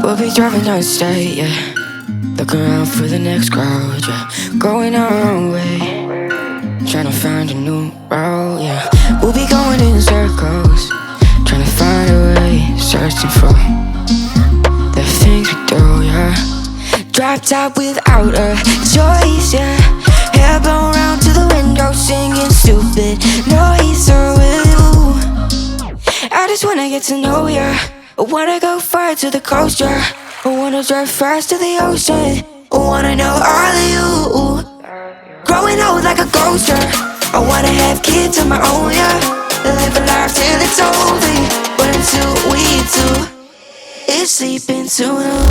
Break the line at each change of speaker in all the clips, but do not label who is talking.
We'll be driving down the state, yeah. Looking around for the next crowd, yeah. Going our own way, trying to find a new route, yeah. We'll be going in circles, trying to find a way, searching for the things we do, yeah. Drop top without a choice, yeah. Hair blown round to the window, singing stupid noise. Or will you? I just wanna get to know ya. I wanna go far to the coast, yeah. I wanna drive fast to the ocean. I wanna know all of you. Growing old like a ghost, yeah. I wanna have kids of my own, yeah. Live a life till it's over. But until we do, it's sleeping too long.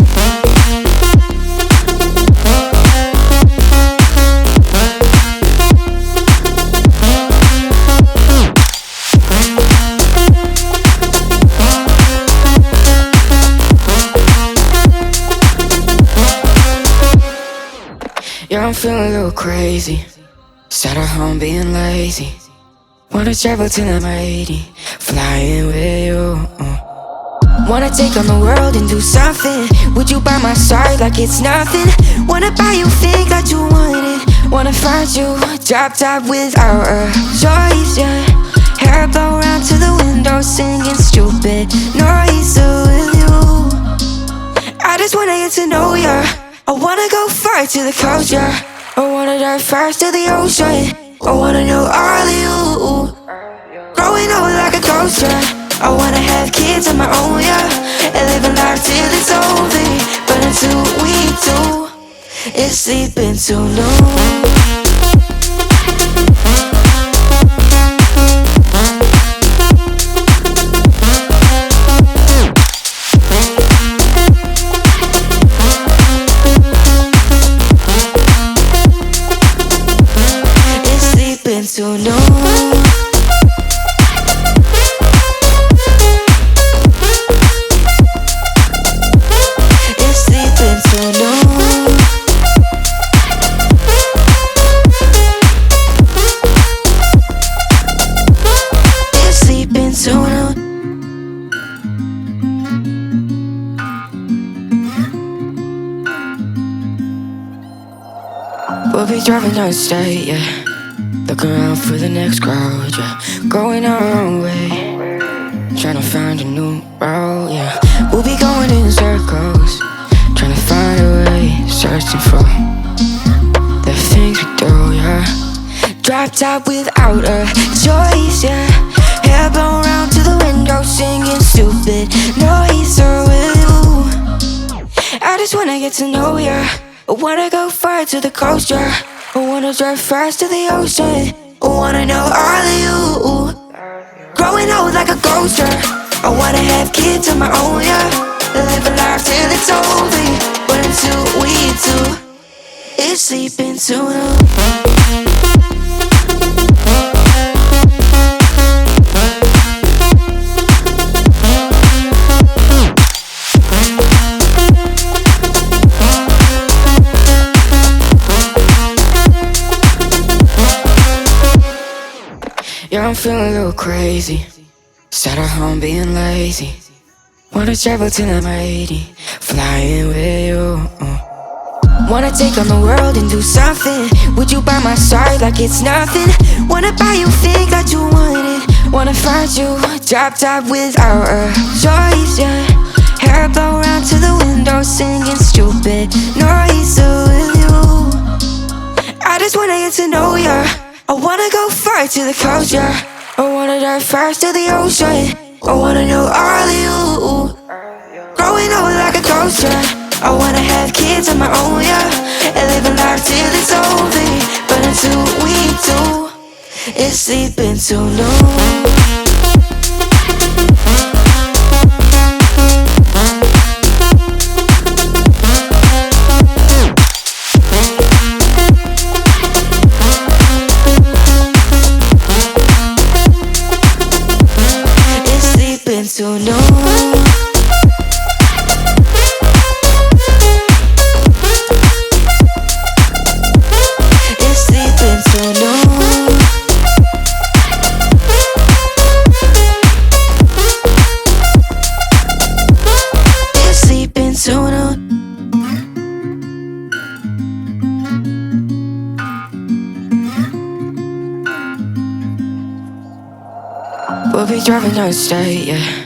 Yeah, I'm feeling a little crazy. Sat at home being lazy. Wanna travel till I'm 80, flying with you. Wanna take on the world and do something. Would you by my side like it's nothing? Wanna buy you things that you wanted. Wanna find you, drop top without a choice, yeah. Hair blow round to the window, singing stupid noise. With you, I just wanna get to know ya. I wanna go far to the coast, yeah. I wanna dive fast to the ocean. I wanna know all of you. Growing old like a ghost, yeah. I wanna have kids of my own, yeah. And live a life till it's over. But until we do, it's sleeping too long. Too long. It's sleeping too long. It's sleeping too long. We'll be driving down the state, yeah. Looking around for the next crowd, yeah. Going our own way, trying to find a new route, yeah. We'll be going in circles, trying to find a way, searching for the things we do, yeah. Drop top without a choice, yeah. Hair blown round to the window, singing stupid noise. Or will you? I just wanna get to know ya. I wanna go far to the coast, yeah. I wanna drive fast to the ocean. I wanna know all of you. Growing old like a ghost, yeah. I wanna have kids of my own, yeah. Live a life till it's over. But until we do, it's sleeping too long. Yeah, I'm feeling a little crazy. Sat at home being lazy. Wanna travel till I'm 80, flying with you. Wanna take on the world and do something. Would you by my side like it's nothing? Wanna buy you things that you wanted. Wanna find you, drop top without a choice, yeah. Hair blow round to the window, singing stupid noise. With you, I just wanna get to know ya. I wanna go far to the coast, yeah. I wanna dive fast to the ocean. I wanna know all of you. Growing old like a ghost, yeah. I wanna have kids of my own, yeah. And live a life till it's over. But until we do, it's sleeping too long. Too long. It's sleeping too long. We'll be driving down the state, yeah.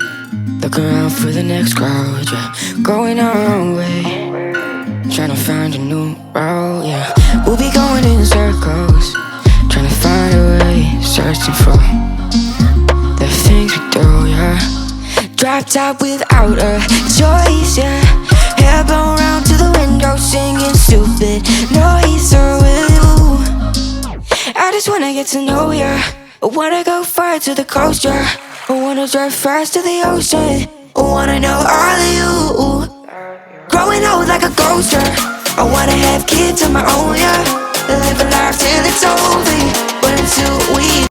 Look around for the next crowd, yeah. Going our own way, trying to find a new route, yeah. We'll be going in circles, trying to find a way, searching for the things we do, yeah. Drop top without a choice, yeah. Hair blown round to the window, singing stupid noise with you. I just wanna get to know ya. I wanna go far to the coast, yeah. I wanna drive fast to the ocean. I wanna know all of you. Growing old like a ghost, yeah. I wanna have kids of my own, yeah. Live a life till it's